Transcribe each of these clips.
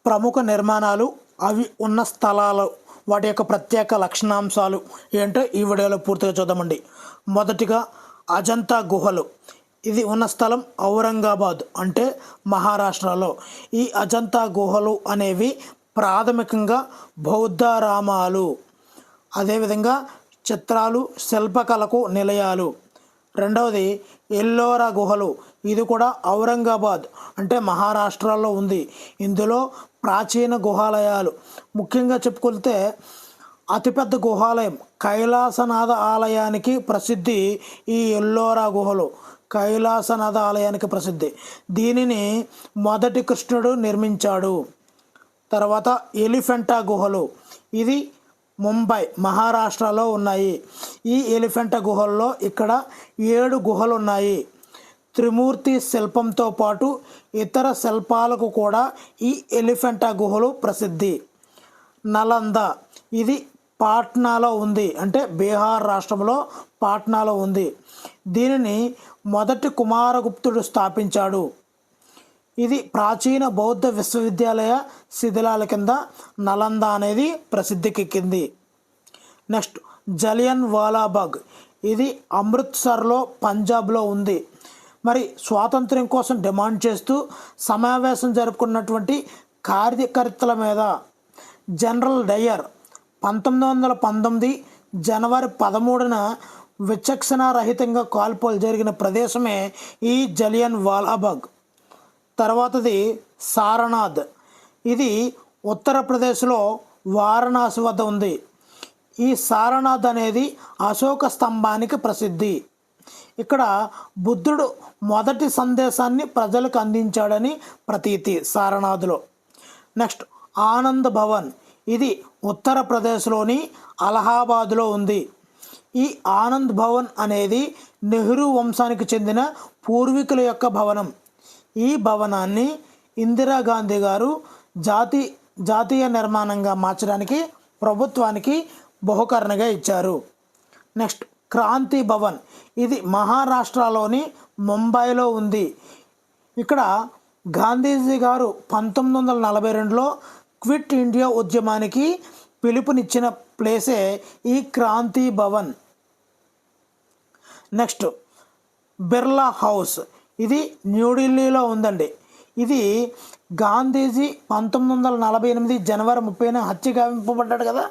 ప్రముఖ నిర్మాణాలు, అవి ఉన్న స్థలాలు, వాటి యొక్క ప్రత్యేక లక్షణాంశాలు ఏంటో ఈ వీడియోలో పూర్తిగా చూద్దామండి. మొదటిగా అజంతా గుహలు. ఇది ఉన్న స్థలం ఔరంగాబాద్ అంటే మహారాష్ట్రలో. ఈ అజంతా గుహలు అనేవి ప్రాథమికంగా బౌద్ధరామాలు, అదేవిధంగా చిత్రాలు, శిల్పకళకు నిలయాలు. రెండవది ఎల్లోరా గుహలు. ఇది కూడా ఔరంగాబాద్ అంటే మహారాష్ట్రలో ఉంది. ఇందులో ప్రాచీన గుహాలయాలు, ముఖ్యంగా చెప్పుకుంటే అతిపెద్ద గుహాలయం కైలాసనాథ ఆలయానికి ప్రసిద్ధి. ఈ ఎల్లోరా గుహలు కైలాసనాథ ఆలయానికి ప్రసిద్ధి. దీనిని మొదటి కృష్ణుడు నిర్మించాడు. తర్వాత ఎలిఫెంటా గుహలు. ఇది ముంబై మహారాష్ట్రలో ఉన్నాయి. ఈ ఎలిఫెంటా గుహల్లో ఇక్కడ 7 గుహలు ఉన్నాయి. త్రిమూర్తి శిల్పంతో పాటు ఇతర శిల్పాలకు కూడా ఈ ఎలిఫెంటా గుహలు ప్రసిద్ధి. నలంద. ఇది పాట్నాలో ఉంది అంటే బీహార్ రాష్ట్రంలో పాట్నాలో ఉంది. దీనిని మొదటి కుమారగుప్తుడు స్థాపించాడు. ఇది ప్రాచీన బౌద్ధ విశ్వవిద్యాలయ శిథిలాల కింద నలంద అనేది ప్రసిద్ధికెక్కింది. నెక్స్ట్ జలియన్ వాలాబాగ్. ఇది అమృత్సర్లో పంజాబ్లో ఉంది. మరి స్వాతంత్ర్యం కోసం డిమాండ్ చేస్తూ సమావేశం జరుపుకున్నటువంటి కార్యకర్తల మీద జనరల్ డయర్ 1919 జనవరి 13న విచక్షణారహితంగా కాల్పులు జరిగిన ప్రదేశమే ఈ జలియన్ వాలాబాగ్. తర్వాతది సారనాథ్. ఇది ఉత్తరప్రదేశ్లో వారణాసి వద్ద ఉంది. ఈ సారనాథ్ అనేది అశోక స్తంభానికి ప్రసిద్ధి. ఇక్కడ బుద్ధుడు మొదటి సందేశాన్ని ప్రజలకు అందించాడని ప్రతీతి సారనాథ్లో. నెక్స్ట్ ఆనంద్ భవన్. ఇది ఉత్తరప్రదేశ్లోని అలహాబాద్లో ఉంది. ఈ ఆనంద్ భవన్ అనేది నెహ్రూ వంశానికి చెందిన పూర్వీకుల యొక్క భవనం. ఈ భవనాన్ని ఇందిరాగాంధీ గారు జాతీయ నిర్మాణంగా మార్చడానికి ప్రభుత్వానికి బహుకరణగా ఇచ్చారు. నెక్స్ట్ క్రాంతి భవన్. ఇది మహారాష్ట్రలోని ముంబైలో ఉంది. ఇక్కడ గాంధీజీ గారు 1942లో క్విట్ ఇండియా ఉద్యమానికి పిలుపునిచ్చిన ప్లేసే ఈ క్రాంతి భవన్. Next Birla house. ఇది న్యూఢిల్లీలో ఉందండి. ఇది గాంధీజీ 1948 జనవరి 30న హత్య గావింపబడ్డాడు కదా,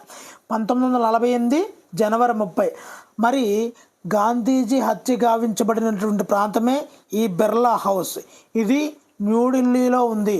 1948 జనవరి 30. మరి గాంధీజీ హత్య గావించబడినటువంటి ప్రాంతమే ఈ బిర్లా హౌస్. ఇది న్యూఢిల్లీలో ఉంది.